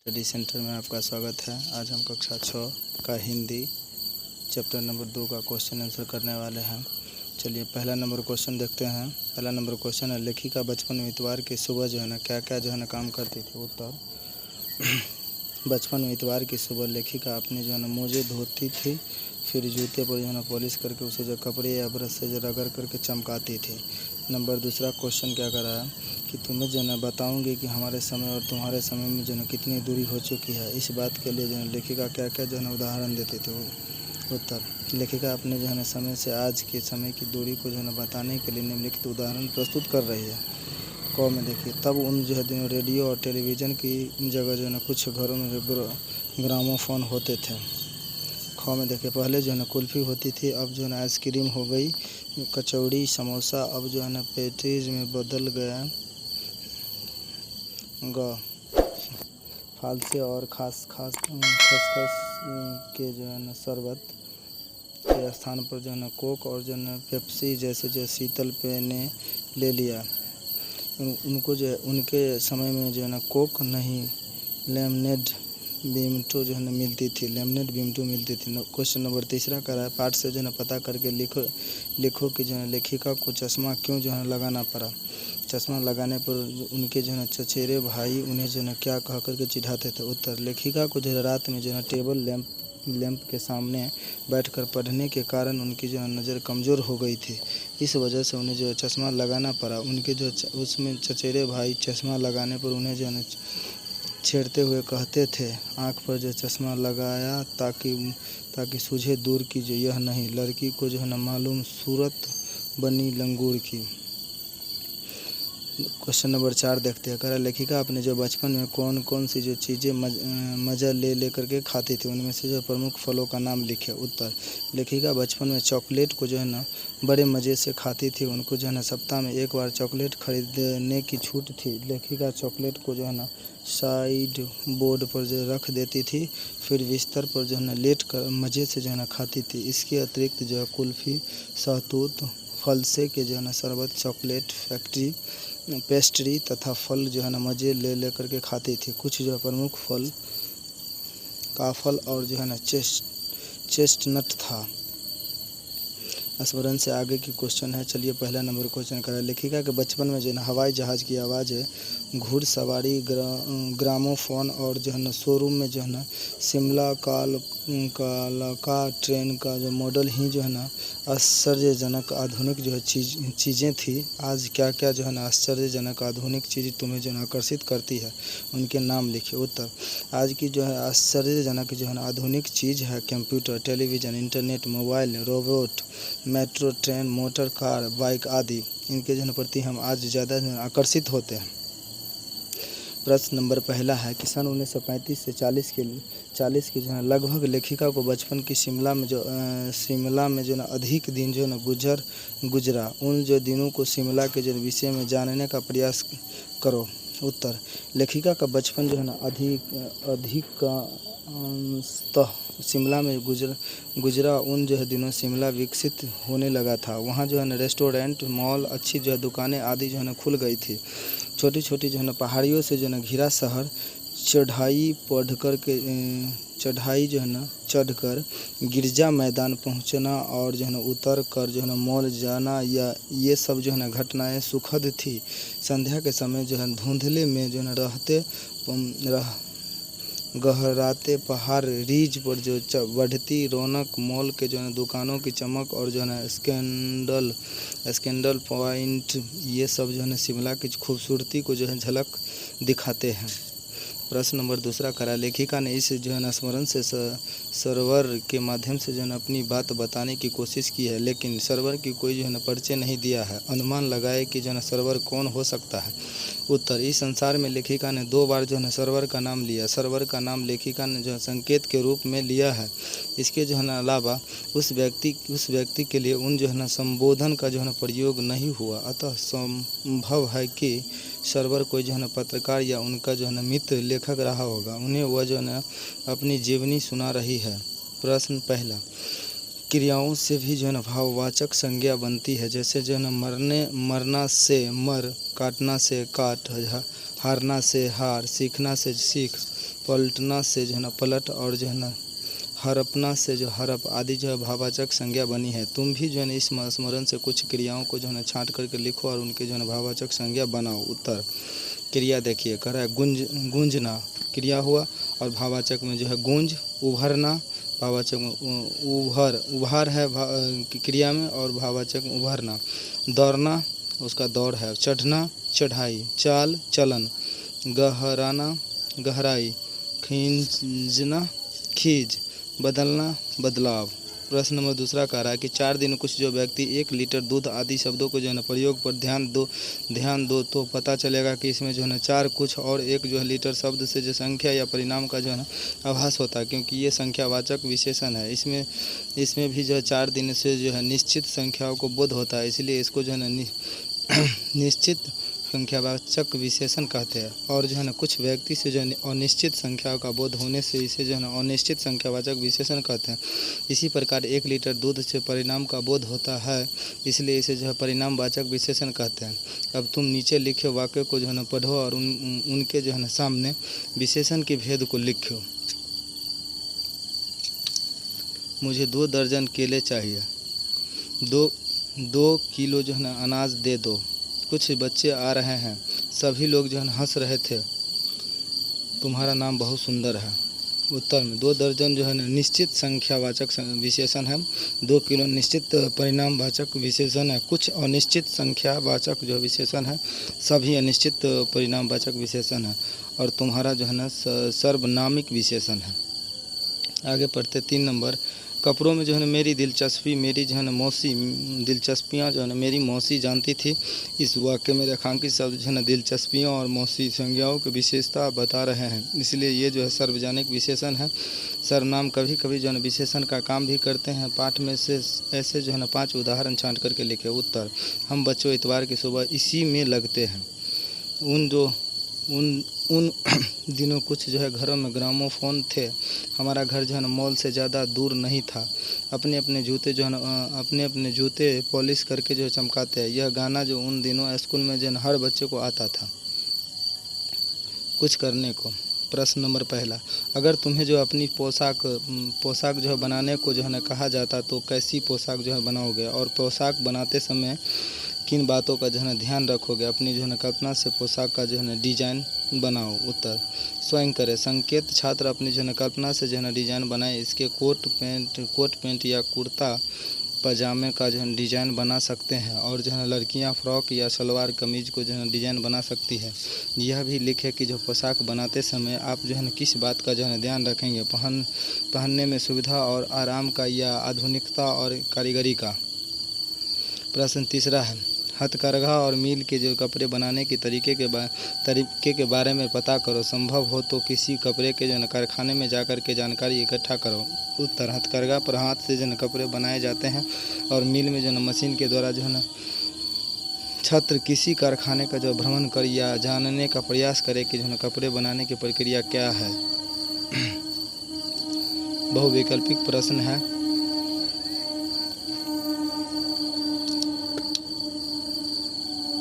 Study centre में आपका स्वागत है। आज हम कक्षा 6 का हिंदी चैप्टर नंबर 2 का क्वेश्चन आंसर करने वाले हैं। चलिए पहला नंबर क्वेश्चन देखते हैं। पहला नंबर क्वेश्चन है, लेखिका बचपन में इतवार की सुबह क्या क्या काम करती थी। उत्तर बचपन में इतवार की सुबह लेखिका अपने मोजे धोती थी, फिर जूते पर पॉलिश करके उसे कपड़े या ब्रश से रगड़ करके चमकाती थी। नंबर दूसरा क्वेश्चन क्या कर रहा है कि तुम्हें बताऊंगी कि हमारे समय और तुम्हारे समय में कितनी दूरी हो चुकी है। इस बात के लिए लेखिका क्या क्या उदाहरण देते थे। उत्तर लेखिका अपने समय से आज के समय की दूरी को बताने के लिए निम्नलिखित उदाहरण प्रस्तुत कर रही है। क में देखिए, तब उन दिनों रेडियो और टेलीविज़न की जगह कुछ घरों में ग्रामोफोन होते थे। ख में देखिए, पहले कुल्फ़ी होती थी, अब आइसक्रीम हो गई, कचौड़ी समोसा अब पेटीज में बदल गया। ग फालसे और खसखस के शरबत के स्थान पर कोक और पेप्सी जैसे शीतल पेय ने ले लिया। उनको उनके समय में कोक नहीं, लेमनेड बीमटो मिलती थी। क्वेश्चन नंबर तीसरा कर रहा है, पाठ से पता करके लिखो कि लेखिका को चश्मा क्यों लगाना पड़ा। चश्मा लगाने पर उनके चचेरे भाई उन्हें क्या कह करके चिढ़ाते थे। उत्तर लेखिका को रात में टेबल लैंप के सामने बैठकर पढ़ने के कारण उनकी नज़र कमज़ोर हो गई थी। इस वजह से उन्हें चश्मा लगाना पड़ा। उनके उसमें चचेरे भाई चश्मा लगाने पर उन्हें छेड़ते हुए कहते थे, आँख पर चश्मा लगाया ताकि सूझे दूर की यह नहीं, लड़की को मालूम सूरत बनी लंगूर की। क्वेश्चन नंबर 4 देखते हैं। कह लेखिका अपने बचपन में कौन कौन सी चीज़ें मज़ा ले करके खाती थी, उनमें से प्रमुख फलों का नाम लिखे। उत्तर लेखिका बचपन में चॉकलेट को बड़े मज़े से खाती थी। उनको सप्ताह में एक बार चॉकलेट खरीदने की छूट थी। लेखिका चॉकलेट को साइड बोर्ड पर रख देती थी, फिर बिस्तर पर लेट कर मज़े से खाती थी। इसके अतिरिक्त कुल्फ़ी, सहतूत, फलसे के शरबत, चॉकलेट फैक्ट्री पेस्ट्री तथा फल मज़े ले करके खाती थी। कुछ प्रमुख फल काफल और चेस्टनट था। स्मरण से आगे की क्वेश्चन है। चलिए पहला नंबर क्वेश्चन करें। लेखिका के बचपन में हवाई जहाज़ की आवाज़, घुड़सवारी, ग्रामोफोन और शोरूम में शिमला का ट्रेन का मॉडल ही आश्चर्यजनक आधुनिक चीज़ें थी। आज क्या क्या आश्चर्यजनक आधुनिक चीज़ तुम्हें आकर्षित करती है, उनके नाम लिखिए। उत्तर आज की आश्चर्यजनक आधुनिक चीज़ है computer, television, internet, mobile, robot, metro, train, motor car, bike आदि। इनके प्रति हम आज ज़्यादा आकर्षित होते हैं। प्रश्न नंबर पहला है कि सन 1935 से 40 के लगभग लेखिका को बचपन की शिमला में अधिक दिन गुजरा। उन दिनों को शिमला के विषय में जानने का प्रयास करो। उत्तर लेखिका का बचपन अधिकांशतः शिमला में गुजरा। उन दिनों शिमला विकसित होने लगा था। वहाँ रेस्टोरेंट, मॉल, अच्छी दुकानें आदि खुल गई थी। छोटी छोटी पहाड़ियों से घिरा शहर, चढ़ाई चढ़कर गिरजा मैदान पहुंचना और उतर कर मॉल जाना, या ये सब घटनाएं सुखद थी। संध्या के समय धुंधले में गहराते पहाड़ रिज पर बढ़ती रौनक, मॉल के दुकानों की चमक और स्कैंडल पॉइंट, ये सब शिमला की खूबसूरती को झलक दिखाते हैं। प्रश्न नंबर दूसरा करा, लेखिका ने इस स्मरण से सर्वर के माध्यम से अपनी बात बताने की कोशिश की है, लेकिन सर्वर की कोई परिचय नहीं दिया है। अनुमान लगाए कि सर्वर कौन हो सकता है। उत्तर इस संसार में लेखिका ने 2 बार सर्वर का नाम लिया। सर्वर का नाम लेखिका ने संकेत के रूप में लिया है। इसके अलावा उस व्यक्ति के लिए उन संबोधन का प्रयोग नहीं हुआ। अतः संभव है कि सर्वर कोई पत्रकार या उनका मित्र लेखक रहा होगा। उन्हें वह अपनी जीवनी सुना रही है। प्रश्न पहला, क्रियाओं से भी भाववाचक संज्ञा बनती है, जैसे मरना से मर, काटना से काट, हारना से हार, सीखना से सीख, पलटना से जो है ना पलट, और जो है ना हड़पना से जो हड़प आदि जो है भाववाचक संज्ञा बनी है। तुम भी जो है ना इस स्मरण से कुछ क्रियाओं को जो है ना छांट करके लिखो और उनके जो है ना भाववाचक संज्ञा बनाओ। उत्तर क्रिया देखिए, कह रहा है गूंजना क्रिया हुआ, और भाववाचक में जो है गूंज। उभरना भाववाचक में उभार है क्रिया में, और भाववाचक में उभरना। दौड़ना उसका दौड़ है। चढ़ना चढ़ाई। चाल चलन। गहराना गहराई। खींचना खींच। बदलना बदलाव। प्रश्न नंबर दूसरा कह रहा है कि 4 दिन कुछ जो व्यक्ति 1 लीटर दूध आदि शब्दों को जो है ना प्रयोग पर ध्यान दो तो पता चलेगा कि इसमें जो है ना 4 कुछ और 1 जो है लीटर शब्द से जो संख्या या परिणाम का जो है ना आभास होता है, क्योंकि ये संख्यावाचक विशेषण है। इसमें भी जो है 4 दिन से जो है निश्चित संख्याओं को बोध होता है, इसलिए इसको जो है ना निश्चित संख्यावाचक विशेषण कहते हैं। और जो है ना कुछ व्यक्ति से जो है अनिश्चित संख्याओं का बोध होने से इसे जो है ना अनिश्चित संख्यावाचक विशेषण कहते हैं। इसी प्रकार 1 लीटर दूध से परिणाम का बोध होता है, इसलिए इसे जो है परिणामवाचक विशेषण कहते हैं। अब तुम नीचे लिखे वाक्य को जो है ना पढ़ो और उनके जो है ना सामने विशेषण के भेद को लिखो। मुझे 2 दर्जन केले चाहिए। 2 किलो जो है ना अनाज दे दो। कुछ बच्चे आ रहे हैं। सभी लोग जो है हंस रहे थे। तुम्हारा नाम बहुत सुंदर है। उत्तर में 2 दर्जन जो है ना निश्चित संख्यावाचक विशेषण है। 2 किलो निश्चित परिणामवाचक विशेषण है। कुछ अनिश्चित संख्यावाचक जो विशेषण है, सभी अनिश्चित परिणामवाचक विशेषण है। और तुम्हारा जो है ना सर्वनामिक विशेषण है। आगे पढ़ते 3 नंबर। कपड़ों में जो है ना मेरी दिलचस्पी, मेरी जो है ना मौसी दिलचस्पियाँ जो है ना मेरी मौसी जानती थी। इस वाक्य में रेखांकित शब्द जो है ना दिलचस्पियों और मौसी संज्ञाओं की विशेषता बता रहे हैं, इसलिए ये जो है सार्वजनिक विशेषण है। सर्वनाम कभी कभी जो है ना विशेषण का काम भी करते हैं। पाठ में से ऐसे जो है ना 5 उदाहरण छांट करके लिखे। उत्तर, हम बच्चों इतवार की सुबह इसी में लगते हैं। उन दिनों कुछ जो है घरों में ग्रामोफोन थे। हमारा घर जो है ना मॉल से ज़्यादा दूर नहीं था। अपने अपने जूते जो है ना अपने अपने जूते पॉलिश करके जो है चमकाते हैं। यह गाना जो उन दिनों स्कूल में जो है हर बच्चे को आता था। कुछ करने को। प्रश्न नंबर पहला, अगर तुम्हें जो अपनी पोशाक जो है बनाने को जो है ना कहा जाता तो कैसी पोशाक जो है बनाओगे, और पोशाक बनाते समय किन बातों का जो है ना ध्यान रखोगे। अपनी जो है ना कल्पना से पोशाक का जो है ना डिजाइन बनाओ। उत्तर, स्वयं करें। संकेत, छात्र अपनी जो है ना कल्पना से जो है ना डिजाइन बनाए। इसके कोट पैंट या कुर्ता पजामे का जो है डिज़ाइन बना सकते हैं, और जो है ना लड़कियां फ्रॉक या सलवार कमीज़ को जो है डिज़ाइन बना सकती है। यह भी लिखे कि जो पोशाक बनाते समय आप जो है ना किस बात का जो है ना ध्यान रखेंगे, पहनने में सुविधा और आराम का, या आधुनिकता और कारीगरी का। प्रश्न तीसरा है, हथकरघा और मील के जो कपड़े बनाने के तरीके के बारे में पता करो। संभव हो तो किसी कपड़े के जो है कारखाने में जाकर के जानकारी इकट्ठा करो। उत्तर, हथकरघा पर हाथ से जो है कपड़े बनाए जाते हैं, और मील में जो है मशीन के द्वारा जो है ना। छात्र किसी कारखाने का जो भ्रमण कर या जानने का प्रयास करे कि जो है कपड़े बनाने की प्रक्रिया क्या है। बहुविकल्पिक प्रश्न है।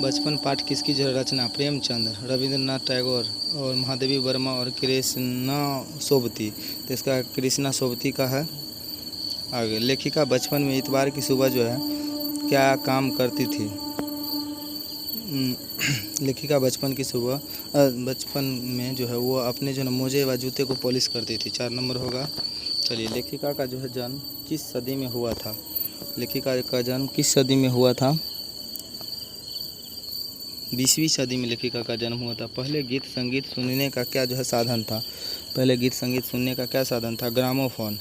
बचपन पाठ किसकी जो रचना? प्रेमचंद, रविंद्रनाथ टैगोर और महादेवी वर्मा और कृष्णा सोबती। तो इसका कृष्णा सोबती का है। आगे, लेखिका बचपन में इतवार की सुबह जो है क्या काम करती थी? लेखिका बचपन में जो है वो अपने जो है मोजे व जूते को पॉलिश करती थी। 4 नंबर होगा। चलिए, लेखिका का जो है जन्म किस सदी में हुआ था? लेखिका का जन्म किस सदी में हुआ था? 20वीं सदी में लेखिका का जन्म हुआ था। पहले गीत संगीत सुनने का क्या जो है साधन था? पहले गीत संगीत सुनने का क्या साधन था? ग्रामोफोन।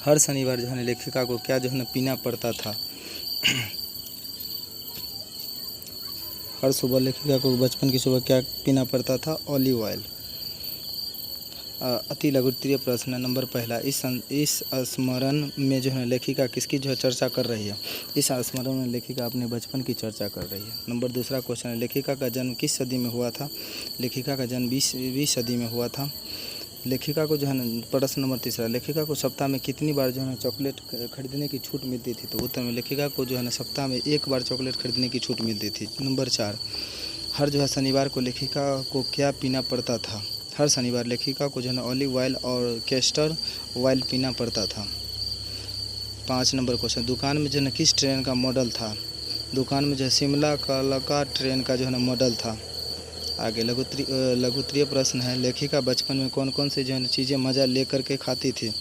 हर शनिवार जो है ना लेखिका को क्या जो है ना पीना पड़ता था? हर सुबह लेखिका को बचपन की सुबह क्या पीना पड़ता था? Olive oil. अति लघु उत्तरीय प्रश्न नंबर पहला, इस स्मरण में जो है लेखिका किसकी जो है चर्चा कर रही है? इस स्मरण में लेखिका अपने बचपन की चर्चा कर रही है। नंबर दूसरा क्वेश्चन है, लेखिका का जन्म किस सदी में हुआ था? लेखिका का जन्म 20वीं सदी में हुआ था। लेखिका को जो है ना, प्रश्न नंबर तीसरा, लेखिका को सप्ताह में कितनी बार जो है ना चॉकलेट खरीदने की छूट मिलती थी? तो उत्तर में लेखिका को जो है ना सप्ताह में 1 बार चॉकलेट खरीदने की छूट मिलती थी। नंबर 4, हर जो है शनिवार को लेखिका को क्या पीना पड़ता था? हर शनिवार लेखिका को जो है ऑलिव ऑयल और कैस्टर ऑयल पीना पड़ता था। 5 नंबर क्वेश्चन, दुकान में जो है किस ट्रेन का मॉडल था? दुकान में जो है शिमला कालका ट्रेन का जो है मॉडल था। आगे लघुत्तरीय प्रश्न है, लेखिका बचपन में कौन कौन से जो है चीज़ें मज़ा लेकर के खाती थी?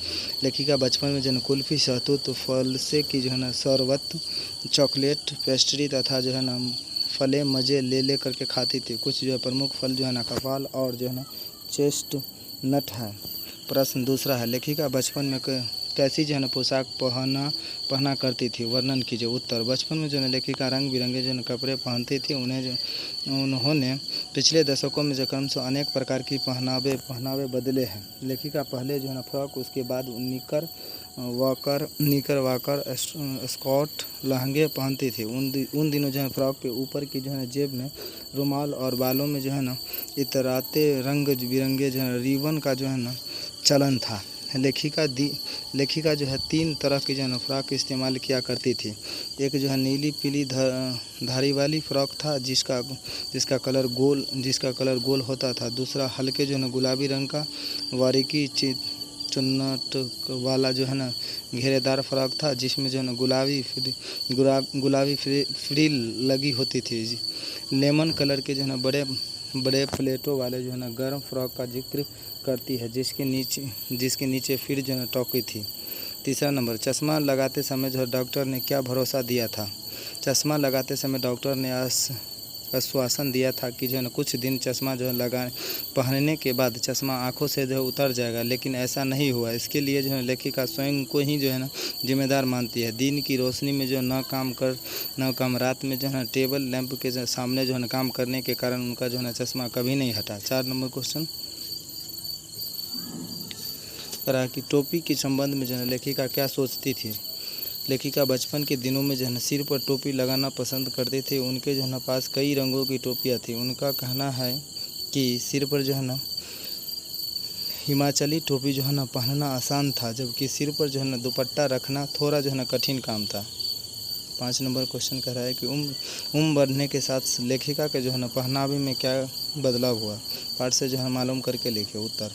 लेखिका बचपन में जो है कुल्फ़ी, शहतूत, फलसे की जो है शरबत, चॉकलेट, पेस्ट्री तथा जो है फलें मज़े ले करके खाती थी। कुछ जो है प्रमुख फल जो है कपाल और जो है चेस्ट नट है। प्रश्न दूसरा है, लेखिका बचपन में कैसी जो है पोशाक पहना करती थी? वर्णन कीजिए। उत्तर, बचपन में जो है लेखिका रंग बिरंगे जो कपड़े पहनती थी। उन्होंने पिछले दशकों में जो क्रमशः अनेक प्रकार की पहनावे बदले हैं। लेखिका पहले जो है फ्रॉक, उसके बाद निकर वाकर स्कर्ट लहंगे पहनती थी। उन दिनों जो है फ्रॉक के ऊपर की जो है जेब में रुमाल और बालों में जो है इतराते रंग बिरंगे जो है रिबन का जो है चलन था। लेखिका जो है 3 तरह की जो है फ्रॉक इस्तेमाल किया करती थी। एक जो है नीली पीली धारी वाली फ्रॉक था जिसका कलर गोल होता था। दूसरा हल्के जो है गुलाबी रंग का बारीकी चुन्नट वाला जो है घेरेदार फ्रॉक था, जिसमें जो है गुलाबी फ्रिल लगी होती थी। लेमन कलर के जो है बड़े प्लेटों वाले जो है गर्म फ्रॉक का जिक्र करती है, जिसके नीचे फिर जो है टोपी थी। तीसरा नंबर, चश्मा लगाते समय जो डॉक्टर ने क्या भरोसा दिया था? चश्मा लगाते समय डॉक्टर ने आश्वासन दिया था कि जो है कुछ दिन चश्मा जो है पहनने के बाद चश्मा आँखों से जो है उतर जाएगा, लेकिन ऐसा नहीं हुआ। इसके लिए जो है लेखिका स्वयं को ही जो है जिम्मेदार मानती है। दिन की रोशनी में जो न काम रात में जो है टेबल लैंप के सामने जो है काम करने के कारण उनका जो है चश्मा कभी नहीं हटा। 4 नंबर क्वेश्चन, तरह की टोपी के संबंध में जो है लेखिका क्या सोचती थी? लेखिका बचपन के दिनों में जो है सिर पर टोपी लगाना पसंद करते थे। उनके जो है पास कई रंगों की टोपियाँ थी। उनका कहना है कि सिर पर जो है हिमाचली टोपी जो है पहनना आसान था, जबकि सिर पर जो है दुपट्टा रखना थोड़ा जो है कठिन काम था। 5 नंबर क्वेश्चन कह रहा है कि उम्र बढ़ने के साथ लेखिका के जो है पहनावे में क्या बदलाव हुआ? पाठ से जो है मालूम करके लिखे। उत्तर,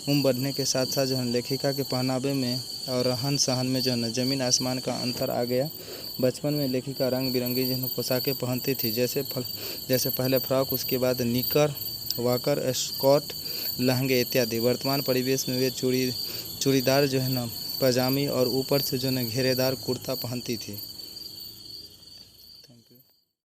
उम्र बढ़ने के साथ साथ जो है लेखिका के पहनावे में और रहन सहन में जो है ज़मीन आसमान का अंतर आ गया। बचपन में लेखिका रंग बिरंगी जो है पोशाकें पहनती थी, जैसे पहले फ्रॉक, उसके बाद निकर वाकर स्कर्ट लहंगे इत्यादि। वर्तमान परिवेश में वे चूड़ीदार जो है पजामी और ऊपर से जो है घेरेदार कुर्ता पहनती थी।